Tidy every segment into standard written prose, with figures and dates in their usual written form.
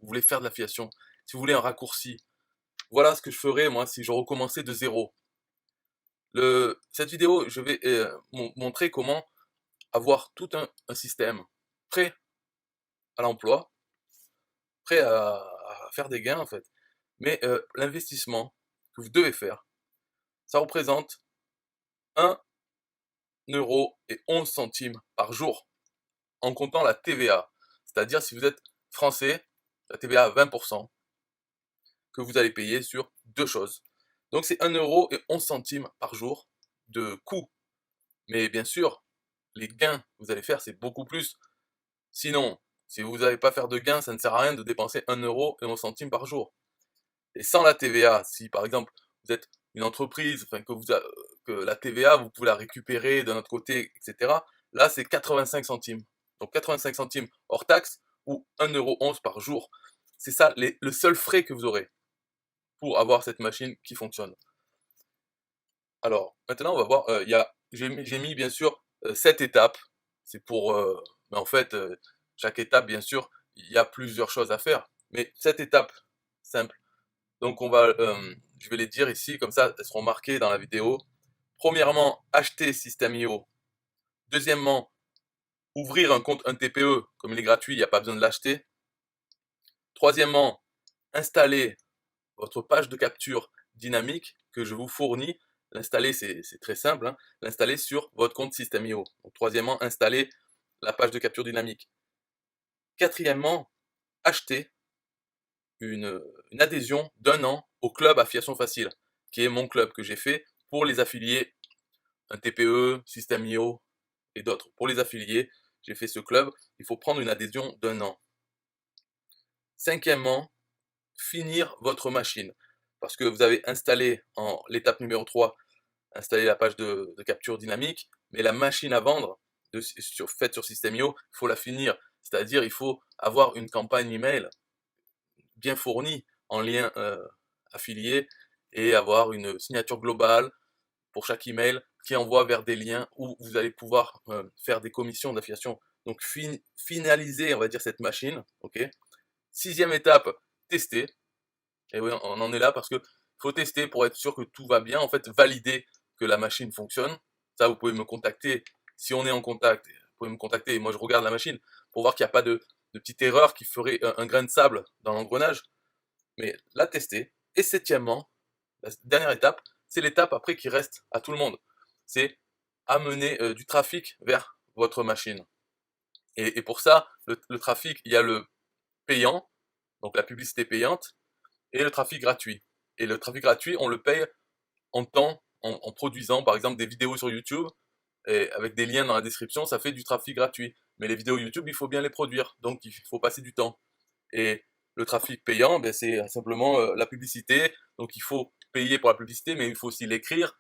vous voulez faire de l'affiliation, si vous voulez un raccourci, voilà ce que je ferais moi si je recommençais de zéro. Cette vidéo, je vais montrer comment avoir tout un système prêt à l'emploi, prêt à faire des gains en fait. Mais l'investissement que vous devez faire, ça représente 1,11 € par jour, en comptant la TVA. C'est-à-dire si vous êtes français, la TVA à 20%, que vous allez payer sur deux choses. Donc c'est 1,11 € par jour de coût. Mais bien sûr, les gains que vous allez faire, c'est beaucoup plus. Sinon, si vous n'allez pas faire de gains, ça ne sert à rien de dépenser 1,11 € par jour. Et sans la TVA, si par exemple vous êtes une entreprise, enfin que la TVA, vous pouvez la récupérer de notre côté, etc. Là, c'est 85 centimes. Donc 85 centimes hors taxe ou 1,11 € par jour. C'est ça le seul frais que vous aurez pour avoir cette machine qui fonctionne. Alors, maintenant, on va voir, j'ai mis bien sûr 7 étapes. C'est pour, mais en fait, chaque étape, bien sûr, il y a plusieurs choses à faire. Mais 7 étapes simples. Donc je vais les dire ici, comme ça, elles seront marquées dans la vidéo. Premièrement, acheter System.io. Deuxièmement, ouvrir un compte 1TPE. Comme il est gratuit, il n'y a pas besoin de l'acheter. Troisièmement, installer votre page de capture dynamique que je vous fournis. L'installer, c'est très simple, hein. L'installer sur votre compte System.io. Donc, troisièmement, installer la page de capture dynamique. Quatrièmement, acheter une adhésion d'1 an au club Affiliation Facile, qui est mon club que j'ai fait pour les affiliés, un TPE, System.io et d'autres. Pour les affiliés, j'ai fait ce club, il faut prendre une adhésion d'1 an. Cinquièmement, finir votre machine. Parce que vous avez installé en l'étape numéro 3, installer la page de capture dynamique, mais la machine à vendre faite sur System.io, il faut la finir. C'est-à-dire il faut avoir une campagne email bien fournie en lien affilié et avoir une signature globale pour chaque email qui envoie vers des liens où vous allez pouvoir faire des commissions d'affiliation. Donc finaliser, on va dire, cette machine. Ok. Sixième étape, tester. Et oui, on en est là parce que faut tester pour être sûr que tout va bien. En fait, valider que la machine fonctionne. Ça, vous pouvez me contacter. Si on est en contact, vous pouvez me contacter et moi je regarde la machine pour voir qu'il n'y a pas de petite erreur qui ferait un grain de sable dans l'engrenage. Mais la tester. Et septièmement, la dernière étape, c'est l'étape après qui reste à tout le monde. C'est amener du trafic vers votre machine. Et pour ça, le trafic, il y a le payant, donc la publicité payante, et le trafic gratuit. Et le trafic gratuit, on le paye en temps, en produisant par exemple des vidéos sur YouTube, et avec des liens dans la description, ça fait du trafic gratuit. Mais les vidéos YouTube, il faut bien les produire, donc il faut passer du temps. Et le trafic payant, ben, c'est simplement la publicité, donc il faut payer pour la publicité, mais il faut aussi l'écrire,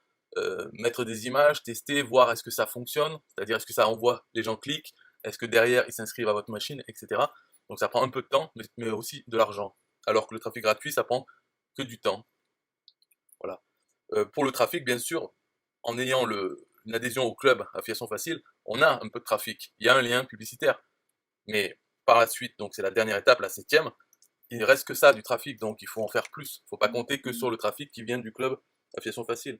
mettre des images, tester, voir est-ce que ça fonctionne, c'est-à-dire est-ce que ça envoie, les gens cliquent, est-ce que derrière ils s'inscrivent à votre machine, etc. Donc ça prend un peu de temps, mais aussi de l'argent. Alors que le trafic gratuit, ça prend que du temps. Voilà. Pour le trafic, bien sûr, en ayant une adhésion au club Affiliation Facile, on a un peu de trafic. Il y a un lien publicitaire. Mais par la suite, donc c'est la dernière étape, la septième, il ne reste que ça du trafic, donc il faut en faire plus. Il ne faut pas compter que sur le trafic qui vient du club Affiliation Facile.